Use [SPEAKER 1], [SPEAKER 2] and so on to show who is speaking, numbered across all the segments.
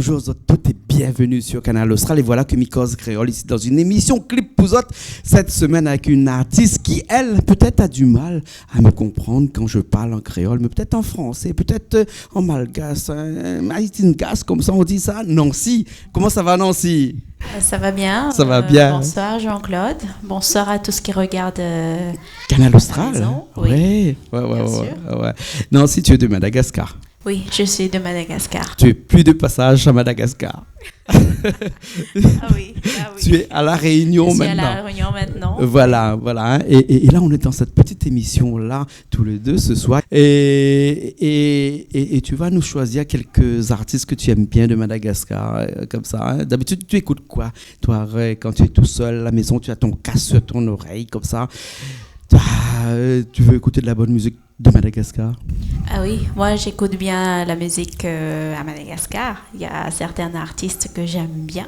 [SPEAKER 1] bonjour à toutes et bienvenue sur Canal Austral. Et voilà que Mikoz Créole ici dans une émission Clip pour autres cette semaine avec une artiste qui, elle, peut-être a du mal à me comprendre quand je parle en créole, mais peut-être en français, peut-être en malgache, maïtingas, comme ça on dit ça. Nancy, comment ça va Nancy?
[SPEAKER 2] Ça va bien.
[SPEAKER 1] Ça va bien.
[SPEAKER 2] Bonsoir Jean-Claude. Bonsoir à tous qui regardent
[SPEAKER 1] Canal Austral.
[SPEAKER 2] Oui.
[SPEAKER 1] Ouais. Nancy, tu es de Madagascar.
[SPEAKER 2] Oui, je suis de Madagascar.
[SPEAKER 1] Tu es plus de passage à Madagascar.
[SPEAKER 2] Ah oui.
[SPEAKER 1] Tu es à La Réunion maintenant.
[SPEAKER 2] Je suis à La Réunion maintenant.
[SPEAKER 1] Voilà. Et là, on est dans cette petite émission-là, tous les deux, ce soir. Et tu vas nous choisir quelques artistes que tu aimes bien de Madagascar, comme ça. Hein. D'habitude, tu écoutes quoi? Toi, quand tu es tout seul à la maison, tu as ton casque sur ton oreille, comme ça. Tu veux écouter de la bonne musique de Madagascar?
[SPEAKER 2] Ah oui, moi j'écoute bien la musique à Madagascar. Il y a certains artistes que j'aime bien.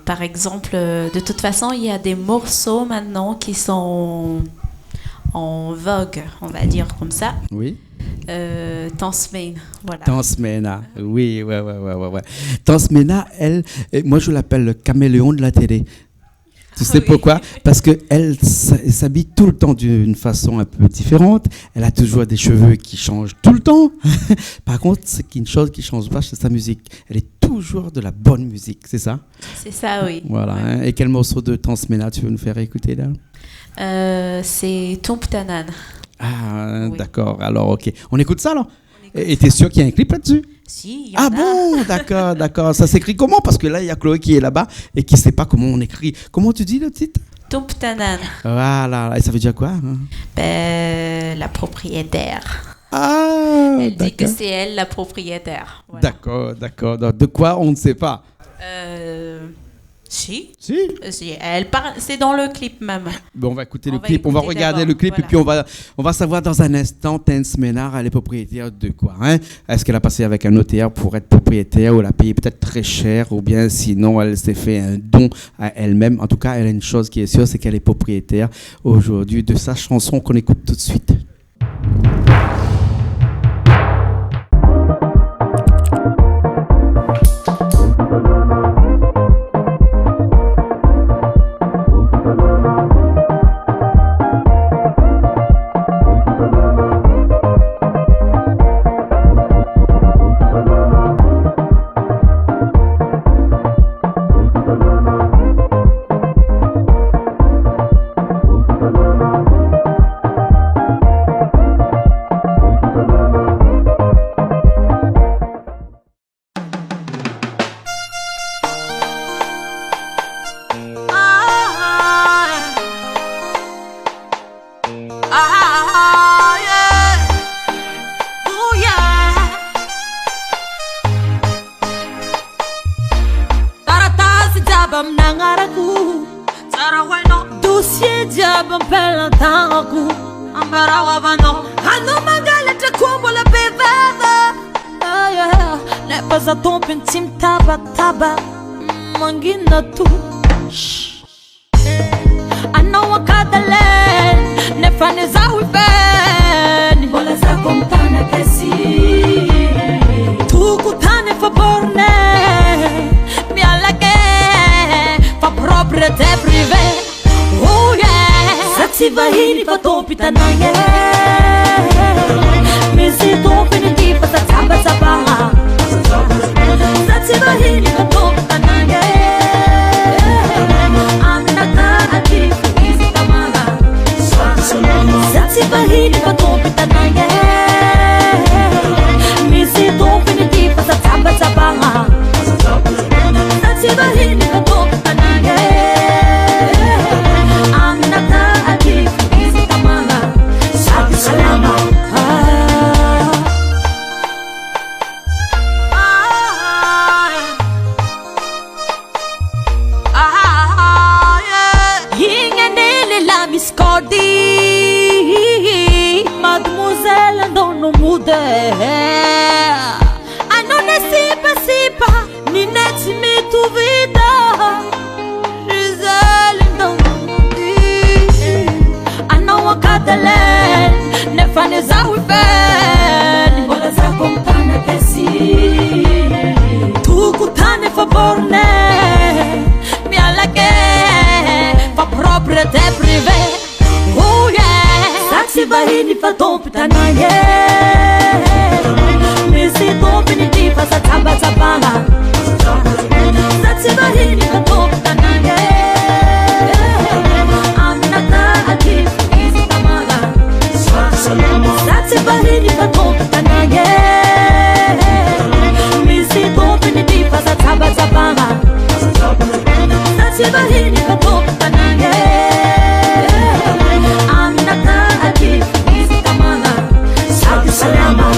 [SPEAKER 2] Par exemple, de toute façon, il y a des morceaux maintenant qui sont en vogue, on va dire comme ça.
[SPEAKER 1] Oui.
[SPEAKER 2] Tansmena, voilà.
[SPEAKER 1] Tansmena, oui. Tansmena, elle, moi je l'appelle le caméléon de la télé. Tu sais pourquoi? Parce qu'elle s'habille tout le temps d'une façon un peu différente. Elle a toujours des cheveux qui changent tout le temps. Par contre, c'est une chose qui ne change pas, c'est sa musique. Elle est toujours de la bonne musique, c'est ça?
[SPEAKER 2] C'est ça, oui.
[SPEAKER 1] Voilà.
[SPEAKER 2] Ouais.
[SPEAKER 1] Hein. Et quel morceau de Tansmena tu veux nous faire écouter là?
[SPEAKER 2] C'est Tumptanan.
[SPEAKER 1] Ah, oui. D'accord. Alors, ok. On écoute ça, alors? Et t'es sûr qu'il y a un clip là-dessus?
[SPEAKER 2] Si, y en a.
[SPEAKER 1] Bon, d'accord. Ça s'écrit comment? Parce que là, il y a Chloé qui est là-bas et qui ne sait pas comment on écrit. Comment tu dis le titre?
[SPEAKER 2] Tumptanan.
[SPEAKER 1] Voilà. Et ça veut dire quoi?
[SPEAKER 2] La propriétaire.
[SPEAKER 1] Ah,
[SPEAKER 2] elle dit que c'est elle la propriétaire.
[SPEAKER 1] Voilà. D'accord. De quoi on ne sait pas?
[SPEAKER 2] Si.
[SPEAKER 1] Elle
[SPEAKER 2] parle, c'est dans le clip même.
[SPEAKER 1] Bon, on va écouter le clip, on va regarder le clip, voilà. Et puis on va savoir dans un instant, Tansmena, elle est propriétaire de quoi, hein? Est-ce qu'elle a passé avec un notaire pour être propriétaire ou elle a payé peut-être très cher ou bien sinon elle s'est fait un don à elle-même? En tout cas, elle a une chose qui est sûre, c'est qu'elle est propriétaire aujourd'hui de sa chanson qu'on écoute tout de suite.
[SPEAKER 3] Nefane za wibeni, bola za kompana kesi. até privé. Oh yeah, saksi bahini fa tompi tanange. Misi tompi ni diva sa taba tabanga. Saksi bahini fa tompi tanange. Aminata ati isi tamaga. Saksi bahini fa tompi tanange. Misi tompi ni diva sa taba tabanga. Saksi bahini fa tompi tanange. Aminata ati isi tamaga. Sabi salama.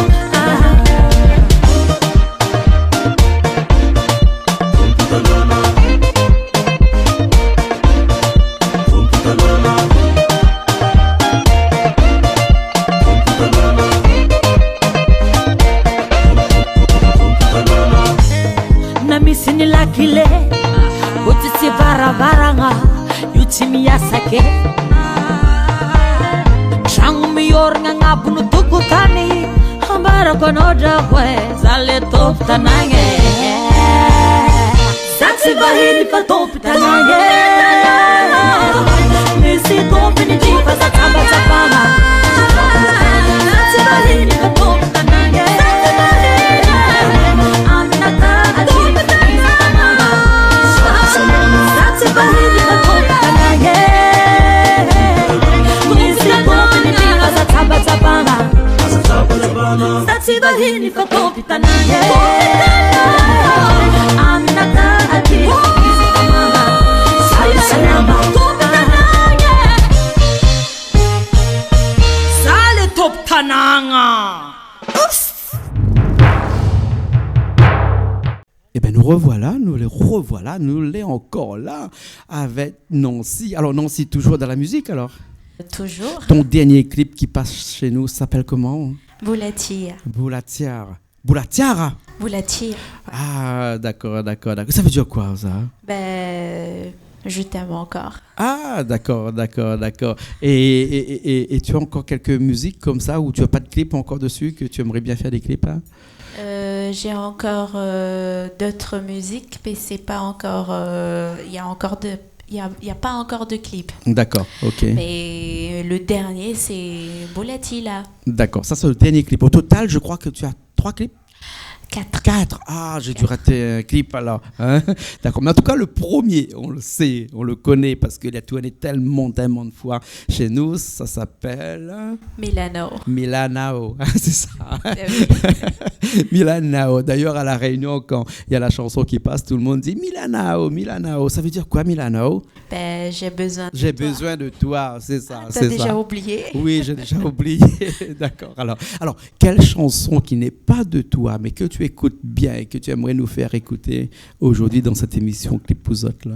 [SPEAKER 3] Namisini lakile utisi varavaranga yutimi yasake Shangu miyornga ngabunu tukutani Hambara konoja kwe zale topta nange Saksi bahini pa topta nange Misi topi ni jipa sa taba tabama Saksi bahini pa topta nange Aminata ati Saksi bahini pa topta nange Misi topi ni jipa sa taba tabama Saksi bahini pa topta nange Aminata ati isi tamama Sabi salama Sale topta nanga.
[SPEAKER 1] Eh bien, nous revoilà, nous l'est encore là avec Nancy. Alors, Nancy, toujours dans la musique, alors?
[SPEAKER 2] Toujours.
[SPEAKER 1] Ton dernier clip qui passe chez nous s'appelle comment?
[SPEAKER 2] Boulatia.
[SPEAKER 1] Boulatiara. Boulatiara?
[SPEAKER 2] Boulatia.
[SPEAKER 1] Ah, d'accord. Ça veut dire quoi, ça?
[SPEAKER 2] Ben, je t'aime encore.
[SPEAKER 1] Ah, d'accord. Et tu as encore quelques musiques comme ça où tu n'as pas de clip encore dessus, que tu aimerais bien faire des clips, hein?
[SPEAKER 2] J'ai encore d'autres musiques, mais c'est pas encore. Il y a pas encore de clip.
[SPEAKER 1] D'accord, ok.
[SPEAKER 2] Mais le dernier, c'est Boulati là.
[SPEAKER 1] D'accord, ça c'est le dernier clip. Au total, je crois que tu as 3 clips?
[SPEAKER 2] 4.
[SPEAKER 1] Ah, j'ai dû rater un clip alors. Hein? D'accord, mais en tout cas, le premier, on le sait, on le connaît parce qu'il a tourné tellement de fois chez nous. Ça s'appelle
[SPEAKER 2] Milano.
[SPEAKER 1] C'est ça. Milanao. D'ailleurs, à la Réunion, quand il y a la chanson qui passe, tout le monde dit Milanao. Ça veut dire quoi, Milanao?
[SPEAKER 2] Ben, j'ai besoin
[SPEAKER 1] de toi, c'est ça.
[SPEAKER 2] T'as déjà oublié?
[SPEAKER 1] Oui, j'ai déjà oublié. D'accord. Alors, quelle chanson qui n'est pas de toi, mais que tu écoutes bien et que tu aimerais nous faire écouter aujourd'hui dans cette émission Clip Pouzotte là?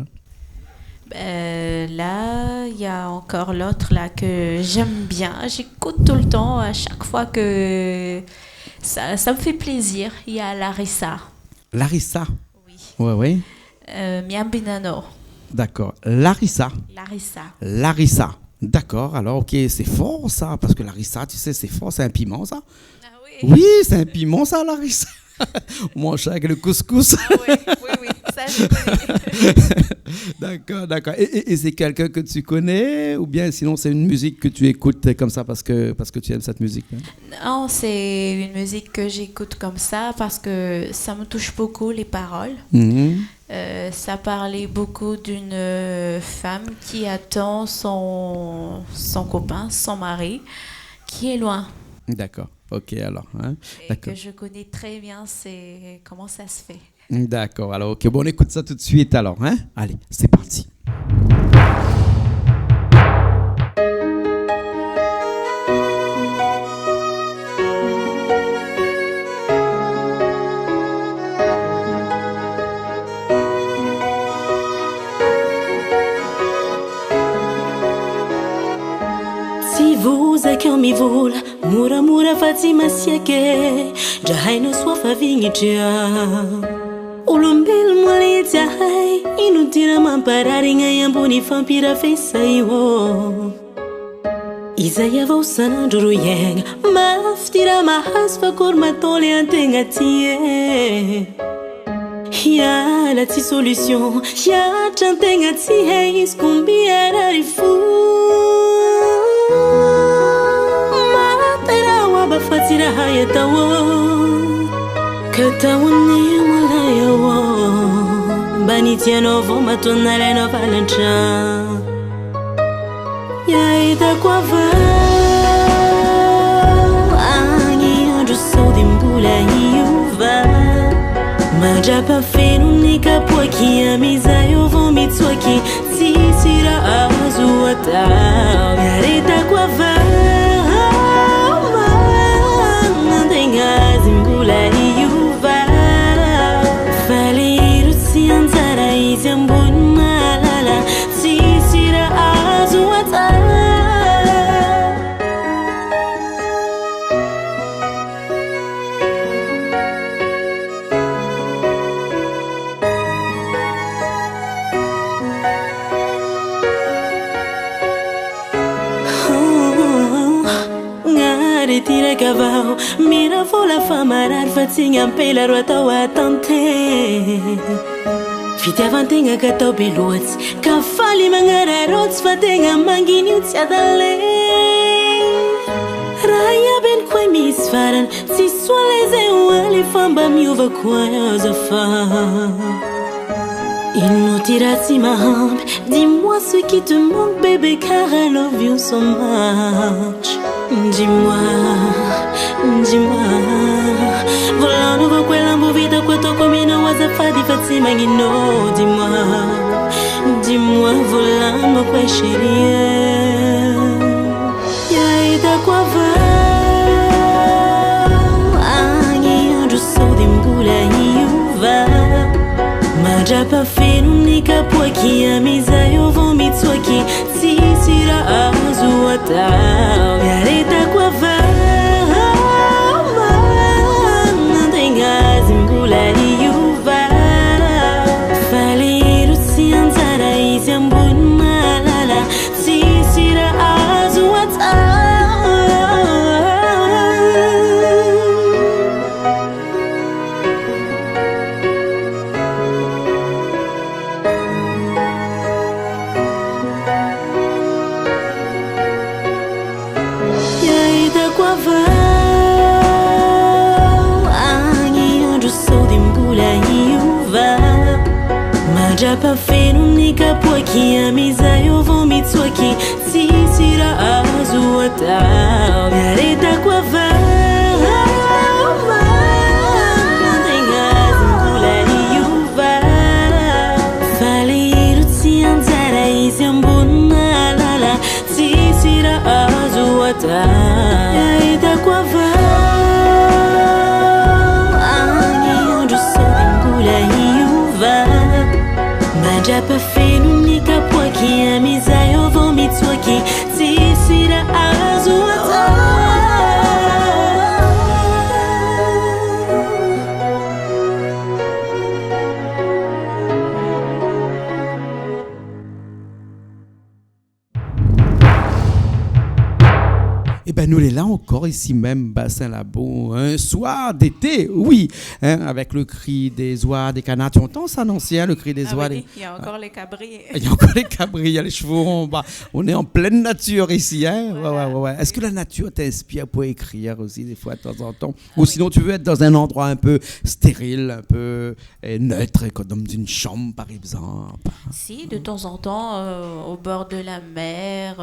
[SPEAKER 2] Là, il y a encore l'autre là que j'aime bien. J'écoute tout le temps, à chaque fois que ça me fait plaisir. Il y a Larissa.
[SPEAKER 1] Larissa?
[SPEAKER 2] Oui.
[SPEAKER 1] Oui.
[SPEAKER 2] Miambinano.
[SPEAKER 1] D'accord. Larissa. D'accord. Alors, ok, c'est fort ça, parce que Larissa, tu sais, c'est fort, c'est un piment ça?
[SPEAKER 2] Ah oui.
[SPEAKER 1] Oui, c'est un piment ça, Larissa. On mange avec le couscous.
[SPEAKER 2] Oui, ça je connais.
[SPEAKER 1] D'accord. Et c'est quelqu'un que tu connais ou bien sinon c'est une musique que tu écoutes comme ça parce que tu aimes cette musique, hein?
[SPEAKER 2] Non, c'est une musique que j'écoute comme ça parce que ça me touche beaucoup les paroles. Mm-hmm. Ça parlait beaucoup d'une femme qui attend son copain, son mari, qui est loin.
[SPEAKER 1] D'accord. Ok, alors. Hein?
[SPEAKER 2] Et que je connais très bien, c'est comment ça se fait.
[SPEAKER 1] D'accord, alors ok, bon, on écoute ça tout de suite alors. Hein? Allez, c'est parti.
[SPEAKER 3] Si vous êtes mi vola, mura fatima siake, jahaino sua favingitia. Ulumbil mulitia hai, inutira mampararinga yambuni fampira feisaiwo. Isaya vousana duruyeng, maftira mahasfa kormatole antengatie.
[SPEAKER 4] Y'a ti solution, y'a chantenga ti heis kumbiera rifu. Matera waba fatira hayatawo, katawani malaya wo. Banitia novo matonare no valencha. Y'a ita kwa va, angi anjo so dimbula hiuva. Majapa fenu nika poaki amiza yo vomito aqui Tisira azuata Yareta kwa vama Nandenga zimbula iuva Faliru sianzara iziambun malala Tisira azuata Tira cavalo, mira vola famarar fatinha pela rota wa tante. Fite avantinha catau pilots, cavali mangara rots fatinha manguinho tsiadale. Raya ben quai mis faran, si suales e wali famba miuva quasi fa. Il nous tira si ma hampe, dis-moi ce qui te manque bébé car I love you so much. Dis-moi, dis-moi. Volando va quella movida quanto combina wasa fadi fazzi manghino. Dis-moi, dis-moi volando qua chérie. Y'a ita qua va. Agni anjo so dimbula hiuva. Majapa fenu nika poaki amiza yo vomito aqui Tisira azuata Yareta kwa vama Nandenga zimbula iuva Faliru sianzara iziambun malala Tisira azuata Majapa fenu nika poaki amiza yo vomito aqui Tisira azuata Yareta kwa vama Nandenga zimbula iuva Faliru tsianzara iziambun malala Tisira azuata Yareta kwa vama Majapa fenu nika poaki amiza yo vomito aqui Tisira azuata
[SPEAKER 1] Eh ben nous les là encore ici même Bassin-Labo, un soir d'été, oui, hein, avec le cri des oies, des canards. Tu entends ça, non, c'est, hein, le cri des oies.
[SPEAKER 2] Oui, il y a encore les cabris.
[SPEAKER 1] Il y a encore les cabris, il y a les chevaux en bas. On est en pleine nature ici, hein.
[SPEAKER 2] Voilà.
[SPEAKER 1] Ouais. Est-ce que la nature t'inspire pour écrire aussi des fois de temps en temps, ou sinon tu veux être dans un endroit un peu stérile, un peu neutre, comme une chambre par exemple?
[SPEAKER 2] Si, de temps en temps, au bord de la mer,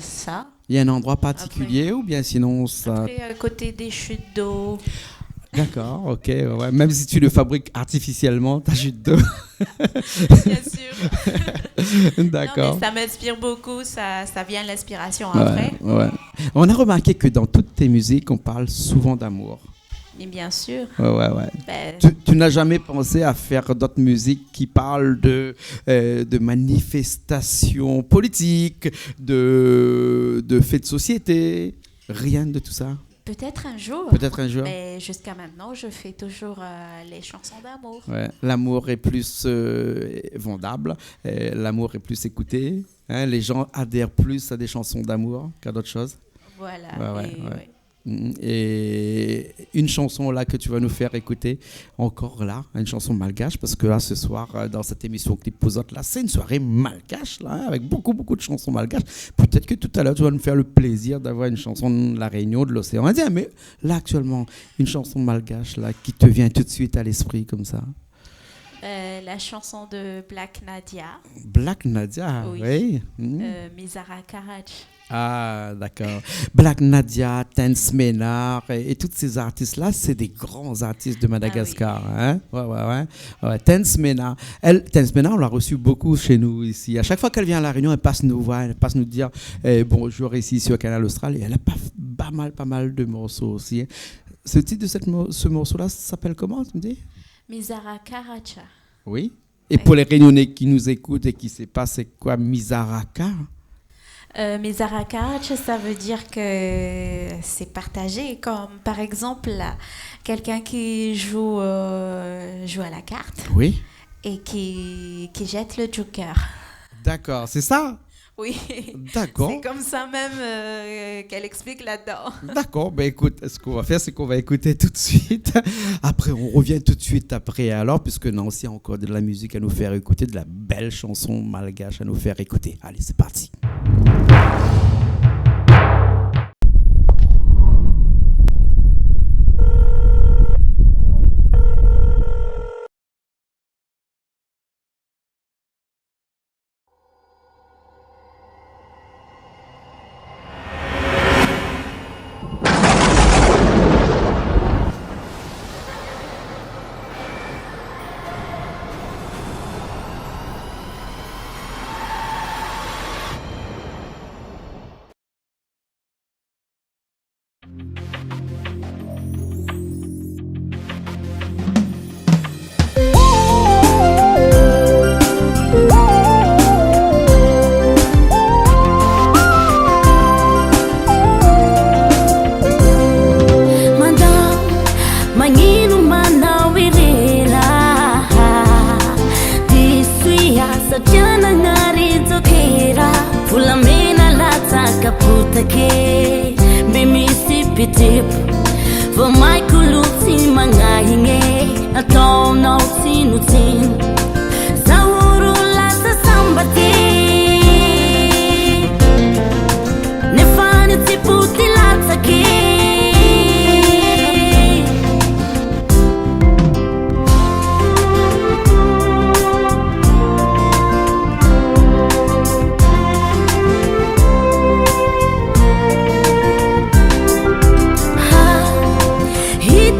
[SPEAKER 2] ça.
[SPEAKER 1] Il y a un endroit particulier ou bien sinon ça...
[SPEAKER 2] Après, à côté des chutes d'eau.
[SPEAKER 1] D'accord, ok. Ouais. Même si tu le fabriques artificiellement, ta chute d'eau.
[SPEAKER 2] Bien sûr.
[SPEAKER 1] D'accord.
[SPEAKER 2] Non, mais ça m'inspire beaucoup, ça vient l'inspiration après.
[SPEAKER 1] Ouais. On a remarqué que dans toutes tes musiques, on parle souvent d'amour.
[SPEAKER 2] Mais bien sûr.
[SPEAKER 1] Ouais.
[SPEAKER 2] Ben,
[SPEAKER 1] Tu n'as jamais pensé à faire d'autres musiques qui parlent de manifestations politiques, de faits de société? Rien de tout ça?
[SPEAKER 2] peut-être un jour.
[SPEAKER 1] Peut-être un jour.
[SPEAKER 2] Mais jusqu'à maintenant, je fais toujours les chansons d'amour.
[SPEAKER 1] Ouais. L'amour est plus vendable, l'amour est plus écouté. Hein, les gens adhèrent plus à des chansons d'amour qu'à d'autres choses.
[SPEAKER 2] Voilà.
[SPEAKER 1] Ouais. Et une chanson là que tu vas nous faire écouter, encore là, une chanson malgache, parce que là, ce soir, dans cette émission Clip Posante, là, c'est une soirée malgache, là, avec beaucoup, beaucoup de chansons malgaches. Peut-être que tout à l'heure, tu vas nous faire le plaisir d'avoir une chanson de la Réunion, de l'océan Indien, mais là, actuellement, une chanson malgache, là, qui te vient tout de suite à l'esprit, comme ça.
[SPEAKER 2] La chanson de Black Nadia.
[SPEAKER 1] Black Nadia, oui.
[SPEAKER 2] Mizara Karaj.
[SPEAKER 1] Ah, d'accord. Black Nadia, Tense Ménard et tous ces artistes-là, c'est des grands artistes de Madagascar. Hein? Ouais. Tense Ménard. Tense Ménard, on l'a reçu beaucoup chez nous ici. À chaque fois qu'elle vient à La Réunion, elle passe nous voir, elle passe nous dire bonjour ici sur Canal Austral. Et elle a pas mal de morceaux aussi. Hein. Ce titre de ce morceau-là s'appelle comment, tu me dis?
[SPEAKER 2] Mizara Karacha.
[SPEAKER 1] Oui. Et pour les Réunionnais qui nous écoutent et qui ne savent pas c'est quoi Mizaraka?
[SPEAKER 2] Mizaraka, ça veut dire que c'est partagé. Comme par exemple, quelqu'un qui joue à la carte,
[SPEAKER 1] oui,
[SPEAKER 2] et qui jette le joker.
[SPEAKER 1] D'accord, c'est ça?
[SPEAKER 2] Oui,
[SPEAKER 1] d'accord.
[SPEAKER 2] C'est comme ça même qu'elle explique là-dedans.
[SPEAKER 1] D'accord, ben écoute, ce qu'on va faire, c'est qu'on va écouter tout de suite. Après, on revient tout de suite après. Alors, puisque Nancy a encore de la musique à nous faire écouter, de la belle chanson malgache à nous faire écouter. Allez, c'est parti.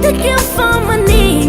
[SPEAKER 4] Take your phone, my name.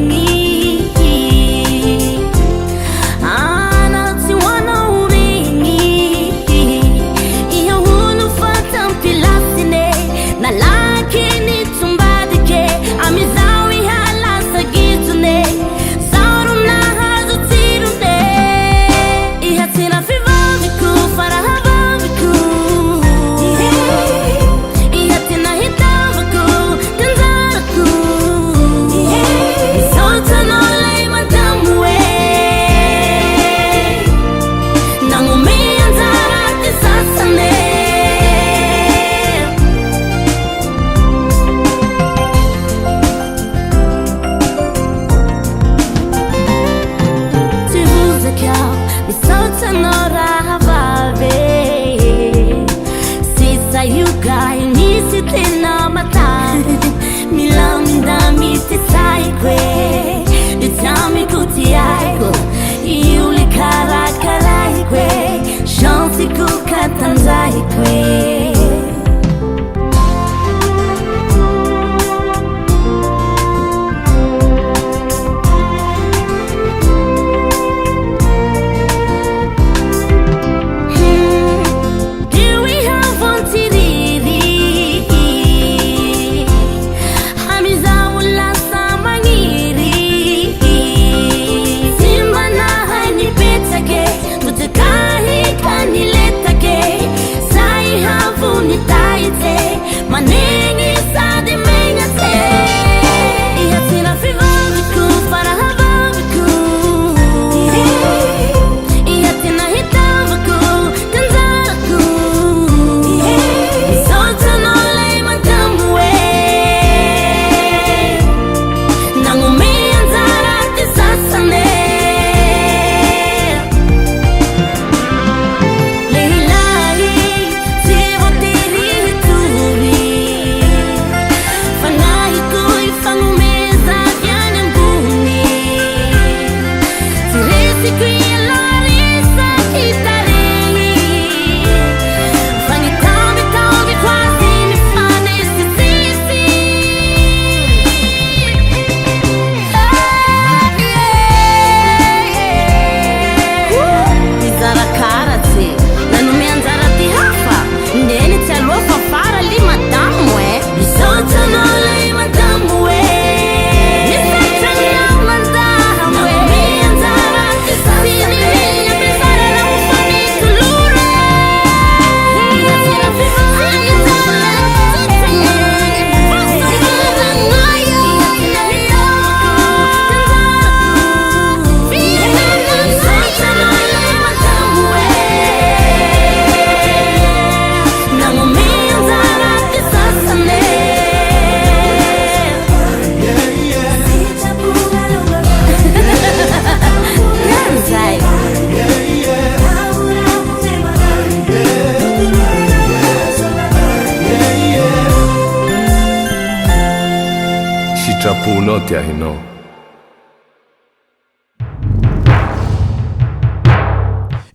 [SPEAKER 5] sitraponao ty ahinao.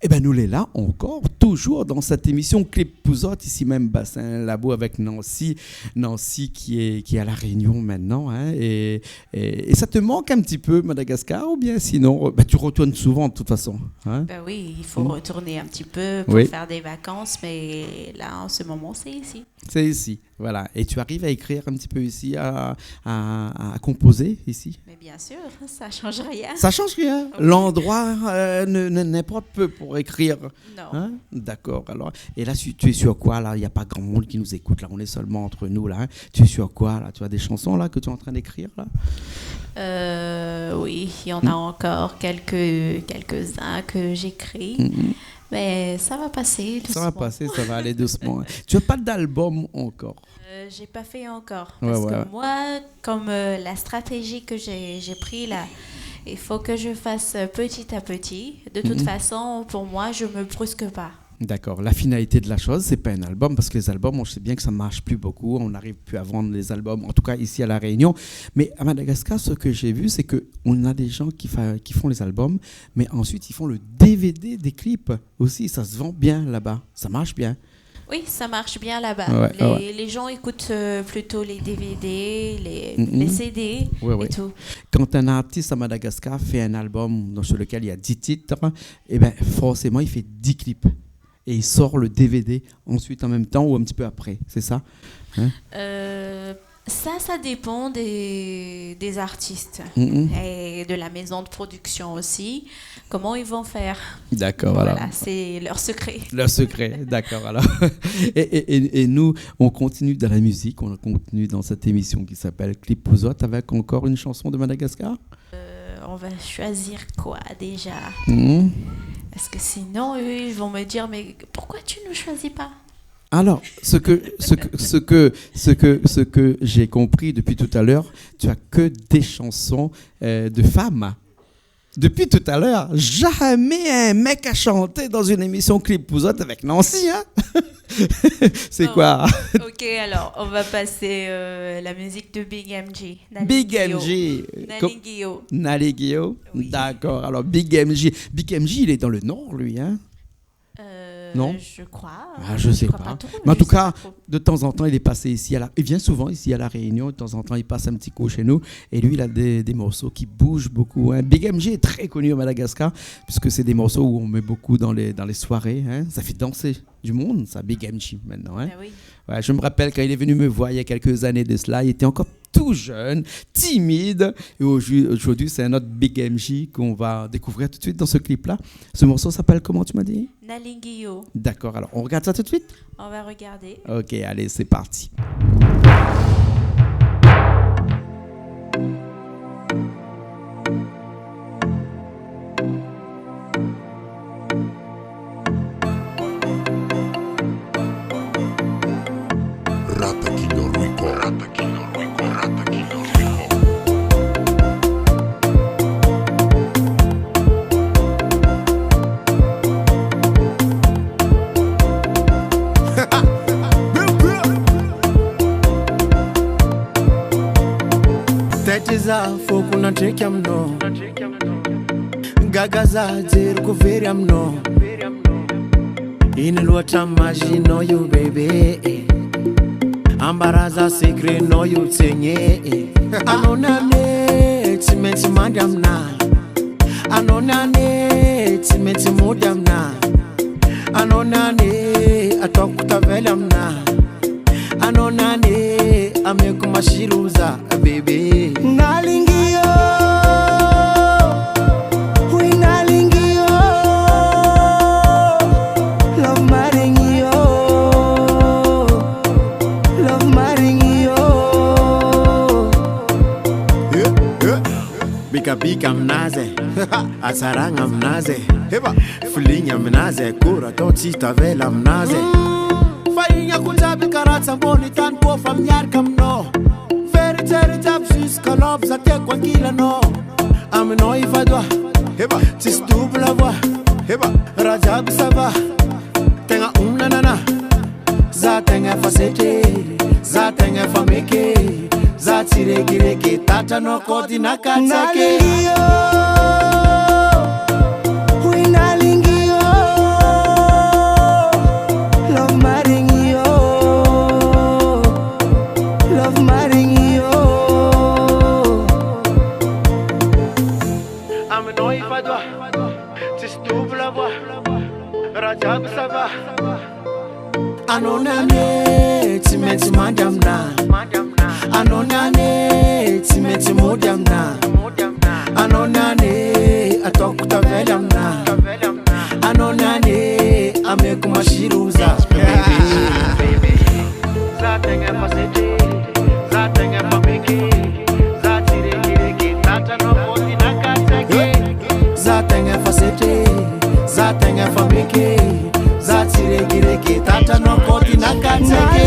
[SPEAKER 1] Eh bien, nous les là encore, toujours dans cette émission Clip Pouzotte, ici même Bassin Labo avec Nancy. Nancy qui est à La Réunion maintenant. Hein, et ça te manque un petit peu, Madagascar, ou bien sinon, tu retournes souvent de toute façon. Hein?
[SPEAKER 2] Ben oui, il faut retourner un petit peu pour faire des vacances, mais là, en ce moment, c'est ici.
[SPEAKER 1] C'est ici, voilà. Et tu arrives à écrire un petit peu ici, à composer ici?
[SPEAKER 2] Mais bien sûr, ça change rien.
[SPEAKER 1] Ça change rien. Oui. L'endroit n'importe peu pour écrire.
[SPEAKER 2] Non.
[SPEAKER 1] Hein? D'accord. Alors, et là, tu es sur quoi là? Il n'y a pas grand monde qui nous écoute là. On est seulement entre nous là. Hein? Tu es sur quoi là? Tu as des chansons là que tu es en train d'écrire là?
[SPEAKER 2] Oui, il y en a encore quelques-uns que j'écris. Mais ça va passer doucement.
[SPEAKER 1] Ça va passer, ça va aller doucement. Tu n'as pas d'album encore?
[SPEAKER 2] J'ai pas fait encore. Parce que moi, comme la stratégie que j'ai pris là, il faut que je fasse petit à petit. De toute façon, pour moi, je me brusque pas.
[SPEAKER 1] D'accord. La finalité de la chose, c'est pas un album, parce que les albums, on sait bien que ça marche plus beaucoup. On n'arrive plus à vendre les albums, en tout cas ici à La Réunion. Mais à Madagascar, ce que j'ai vu, c'est qu'on a des gens qui font les albums, mais ensuite ils font le DVD des clips aussi. Ça se vend bien là-bas. Ça marche bien.
[SPEAKER 2] Oui, ça marche bien là-bas. Les gens écoutent plutôt les DVD, les CD et tout.
[SPEAKER 1] Quand un artiste à Madagascar fait un album sur lequel il y a 10 titres, eh ben, forcément, il fait 10 clips. Et il sort le DVD ensuite en même temps ou un petit peu après, c'est ça? Hein?
[SPEAKER 2] Ça dépend des artistes et de la maison de production aussi. Comment ils vont faire?
[SPEAKER 1] D'accord,
[SPEAKER 2] voilà. C'est leur secret.
[SPEAKER 1] Leur secret, d'accord. Alors. Et nous, on continue dans la musique, on continue dans cette émission qui s'appelle Clip Pouzotte avec encore une chanson de Madagascar.
[SPEAKER 2] On va choisir quoi déjà? Parce que sinon, eux, ils vont me dire, mais pourquoi tu ne choisis pas?
[SPEAKER 1] Alors, ce que j'ai compris depuis tout à l'heure, tu as que des chansons de femmes. Depuis tout à l'heure, jamais un mec a chanté dans une émission Clip Pouzotte avec Nancy, hein? C'est quoi?
[SPEAKER 2] Ok, alors, on va passer la musique de Big MJ.
[SPEAKER 1] Big MJ. Nalingio. Oui. D'accord, alors Big MJ. Big MJ, il est dans le Nord, lui, hein? Non?
[SPEAKER 2] Je crois.
[SPEAKER 1] Je sais pas. Mais en tout cas, de temps en temps, il est passé ici. Il vient souvent ici à La Réunion. De temps en temps, il passe un petit coup chez nous. Et lui, il a des morceaux qui bougent beaucoup. Hein. Big MJ est très connu au Madagascar, puisque c'est des morceaux où on met beaucoup dans les soirées. Hein. Ça fait danser du monde, ça, Big MJ, maintenant. Hein.
[SPEAKER 2] Oui.
[SPEAKER 1] Ouais, je me rappelle quand il est venu me voir il y a quelques années de cela, il était encore tout jeune, timide. Et aujourd'hui, c'est un autre Big MJ qu'on va découvrir tout de suite dans ce clip-là. Ce morceau s'appelle comment, tu m'as dit?
[SPEAKER 2] Nalingio.
[SPEAKER 1] D'accord, alors on regarde ça tout de suite?
[SPEAKER 2] On va regarder.
[SPEAKER 1] Ok, allez, c'est parti.
[SPEAKER 6] Fokuna cheki mno Gagaza zir kuveri mno Inelwa tamaji no you baby Ambaraza secret no you tsenye Anona ne timeti madam na Anona ne timeti modam na Anona ne atokuta velam na Anona ne amekumashiruza baby Nalingio We nalingio Love maringio Love maringio Bika mnaze Asaranga mnaze Fulinya mnaze Kura toti tavela mnaze Farinha kutabi karata Boni tan po famyar kamno Tere tap jusqu'à l'obs à tes quoi qu'il en a Ameno il va doigt Tis double la voix Rajab ça va Tenga nana Za tenga facete Za tenga fameke Za zatsiregirege tatrano kody nakatsake Anonane, timeti madamna. Anonane, timeti modamna. Anonane, atokuta velamna. Anonane, amekumashiruza. Zatenge pasete, zatenge pameke, zatireke, tatano kodi nakateke. Zatenge pasete, zatenge pameke. Zatsiregirege tatano kodi nakatsake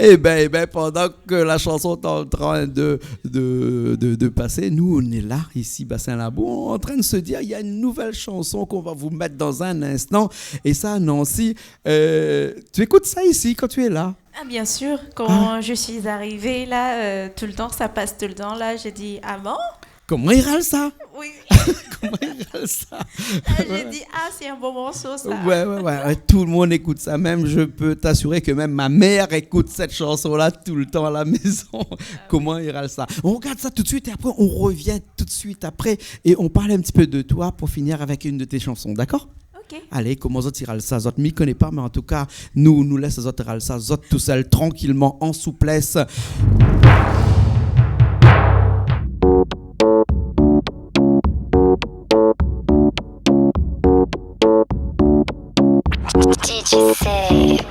[SPEAKER 1] Eh ben, pendant que la chanson est en train de passer, nous, on est là, ici, Bassin Labo, en train de se dire, il y a une nouvelle chanson qu'on va vous mettre dans un instant. Et ça, Nancy, tu écoutes ça ici, quand tu es là?
[SPEAKER 2] Ah, bien sûr, quand je suis arrivée, là, tout le temps, ça passe tout le temps, là, j'ai dit, ah bon?
[SPEAKER 1] Comment il râle ça?
[SPEAKER 2] Oui.
[SPEAKER 1] Comment il râle ça?
[SPEAKER 2] J'ai dit, ah, c'est un bon morceau, ça.
[SPEAKER 1] Ouais. Tout le monde écoute ça. Même, je peux t'assurer que même ma mère écoute cette chanson-là tout le temps à la maison. Comment il râle ça? On regarde ça tout de suite et après, on revient tout de suite après et on parle un petit peu de toi pour finir avec une de tes chansons, d'accord?
[SPEAKER 2] Ok.
[SPEAKER 1] Allez, comment ça tu râles ça? Zot m'y connaît pas, mais en tout cas, nous laisse Zot râle ça. Zot tout seul, tranquillement, en souplesse.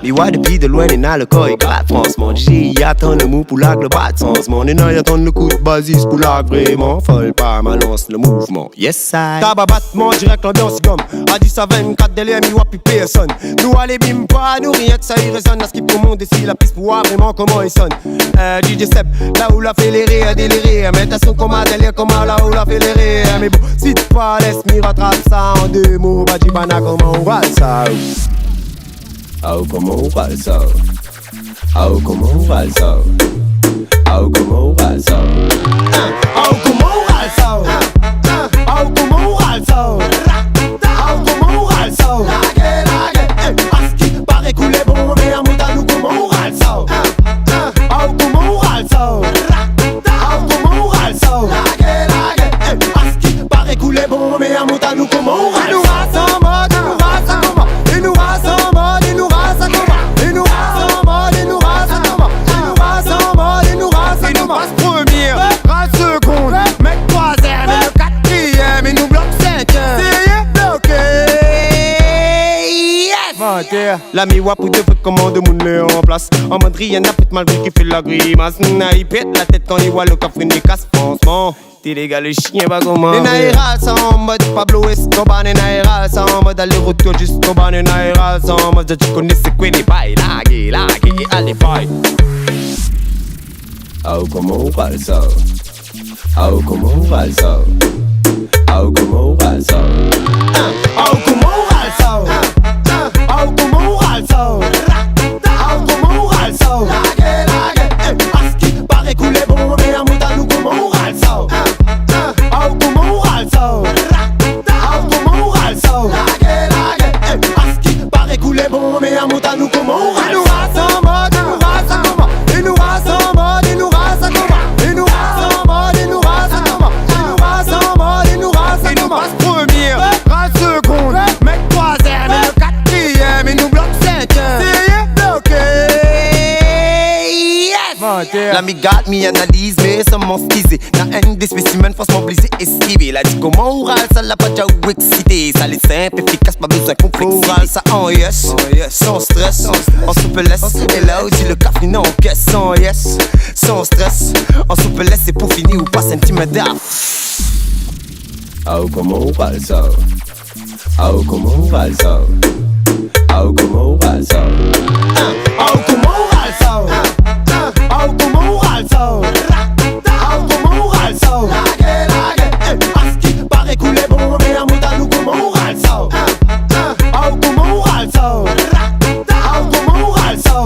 [SPEAKER 5] Mais ouais, depuis de loin, n'a le corps éclate, franchement. J'ai attend le mot pour la le bat sans mon et n'a attend le coup de basis pour la vraiment. Folle pas, ma lance le mouvement. Yes, I. Tabac battement, direct l'ambiance gomme. À 10 à 24 délai, mi wa plus personne. Nous allez bim pas, nous rien que ça y résonne. À ce qui pour monter si la piste pour voir vraiment comment il sonne. DJ Sep, là où la fait les rires, délire. Mais t'as son comme un délire, comme là où la fait les rires. Mais bon, si tu pas laisse m'y rattrape ça en deux mots. Bah, Jibana, comment on va ça? Oh, comment on va ça? Oh, comment on va ça? Oh, comment on va ça? Oh, comment on va ça? Oh, comment on va ça? Oh, comment on va ça? Parce qu'il paraît couler bon, mais à nous comment on va ça? Oh, comment on va ça? Oh, comment on va ça? Parce qu'il paraît couler bon, mais à nous comment on va ça? La miwa pour deux comment de moun le en place. En mode rien n'a fait malgré qu'il fait la grimace. Il pète la tête quand il voit le coffre des casse. Franchement, t'es les gars, le chien pas comment. Les naïras sont en mode Pablo Escobar. Les naïras sont en mode aller-retour jusqu'au bar. Les naïras sont en mode tu connais c'est quoi les bails. Laguer, allez bye. Oh comment on parle ça? Oh comment on parle ça? Oh comment on parle ça? Oh comment on parle ça? Oh, comment on râle ça? Oh, comment on râle ça? Parce qu'il paraît couler bon, mais à nous comment on râle ça? Oh, comment on râle ça? Oh, comment on râle ça? Parce qu'il paraît couler bon, mais à nous comment on râle ça? L'ami garde mi analyse, mais sans m'en skiser. Na haine des spécimens, forcément blisé, esquivé. La dit comment oral, ça l'a pas déjà ou excité. Ça les simple, efficace, pas besoin complexité. Oral, ça en yes, sans stress, en souplesse. Et là où dit le café, non, caisse, sans yes, sans stress, en souplesse. C'est pour finir ou pas sentimental.
[SPEAKER 7] Oh, comment on parle ça? Oh, comment on parle ça? Oh, comment on parle ça?
[SPEAKER 5] Oh, comment on râle ça? Oh, comment on râle ça? Oh, comment on râle ça? Parce qu'il paraît couler bon, mais à mouta nous comment on râle ça? Oh, comment on râle ça? Oh, comment on râle ça?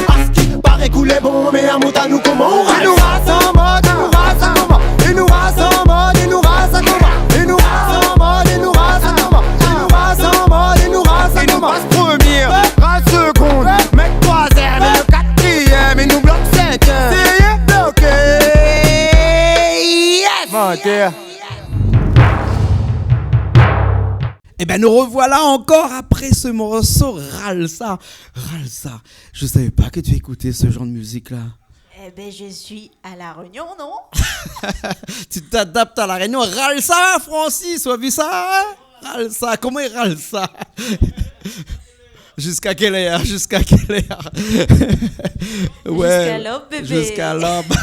[SPEAKER 5] Parce qu'il paraît couler bon, mais à mouta nous comment on râle ça? Il nous râle en mode, il nous râle ça comment? Il nous râle en mode, il nous râle ça comment? Il nous râle en mode, il nous râle ça comment? Il nous râle en mode, il nous râle ça comment? Il nous passe premier, râle seconde, mec troisième et le quatrième, il nous bloque cinquième. C'est bloqué, yes! Menteur.
[SPEAKER 1] Eh ben nous revoilà encore après ce morceau Ralsa. Ralsa. Je savais pas que tu écoutais ce genre de musique là.
[SPEAKER 2] Eh ben, je suis à La Réunion, non?
[SPEAKER 1] Tu t'adaptes à La Réunion. Ralsa, Francis, tu as vu ça hein? Ralsa, comment il Ralsa? Jusqu'à quelle heure? Jusqu'à quelle heure?
[SPEAKER 2] Jusqu'à l'aube, bébé.
[SPEAKER 1] Jusqu'à l'aube.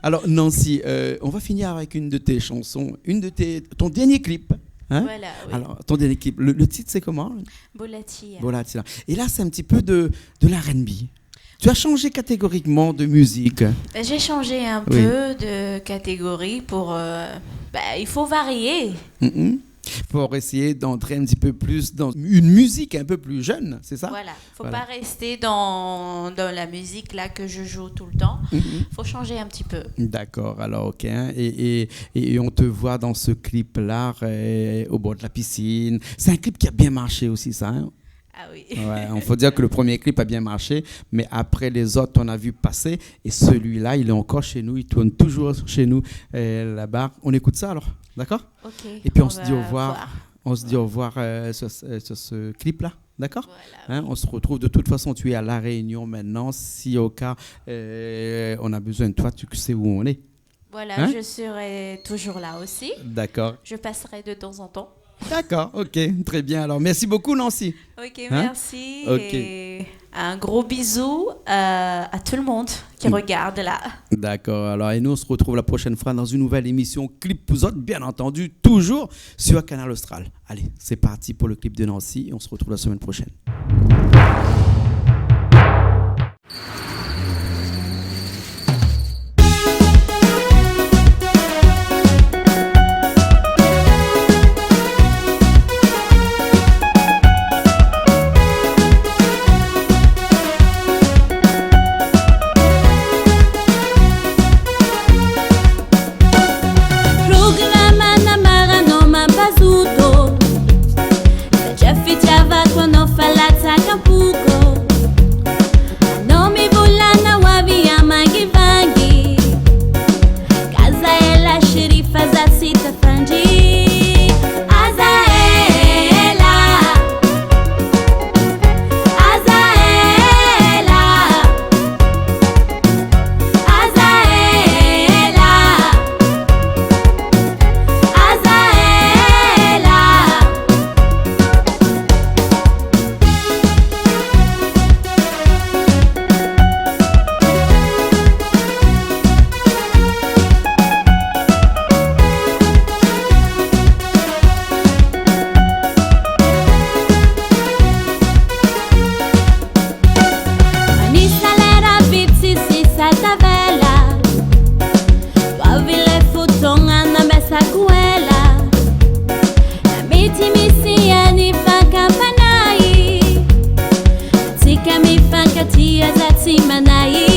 [SPEAKER 1] Alors Nancy, on va finir avec une de tes chansons, ton dernier clip. Hein?
[SPEAKER 2] Voilà, oui.
[SPEAKER 1] Alors, ton dernier clip, le titre c'est comment?
[SPEAKER 2] Bolati.
[SPEAKER 1] Bolati. Et là, c'est un petit peu de l'R&B. Tu as changé catégoriquement de musique.
[SPEAKER 2] J'ai changé un peu de catégorie pour... il faut varier.
[SPEAKER 1] Pour essayer d'entrer un petit peu plus dans une musique un peu plus jeune, c'est ça?
[SPEAKER 2] Voilà, il ne faut pas rester dans la musique là que je joue tout le temps. Il faut changer un petit peu.
[SPEAKER 1] D'accord, alors ok. Et on te voit dans ce clip-là au bord de la piscine. C'est un clip qui a bien marché aussi, ça, hein?
[SPEAKER 2] Ah oui.
[SPEAKER 1] Ouais, on faut dire que le premier clip a bien marché, mais après les autres, on a vu passer. Et celui-là, il est encore chez nous, il tourne toujours chez nous là-bas. On écoute ça alors, d'accord?
[SPEAKER 2] Ok.
[SPEAKER 1] Et puis on se dit au revoir. On se dit au revoir sur ce clip-là, d'accord?
[SPEAKER 2] Voilà.
[SPEAKER 1] Hein, on se retrouve. De toute façon, tu es à La Réunion maintenant. Si au cas on a besoin de toi, tu sais où on est.
[SPEAKER 2] Voilà,
[SPEAKER 1] hein?
[SPEAKER 2] Je serai toujours là aussi.
[SPEAKER 1] D'accord.
[SPEAKER 2] Je passerai de temps en temps.
[SPEAKER 1] D'accord, ok, très bien. Alors, merci beaucoup, Nancy.
[SPEAKER 2] Ok,
[SPEAKER 1] hein?
[SPEAKER 2] merci. Okay. Et un gros bisou à tout le monde qui regarde là.
[SPEAKER 1] D'accord, alors, et nous, on se retrouve la prochaine fois dans une nouvelle émission Clip Pouzotte, bien entendu, toujours sur Canal Austral. Allez, c'est parti pour le clip de Nancy et on se retrouve la semaine prochaine.
[SPEAKER 3] Tia Zatimanaí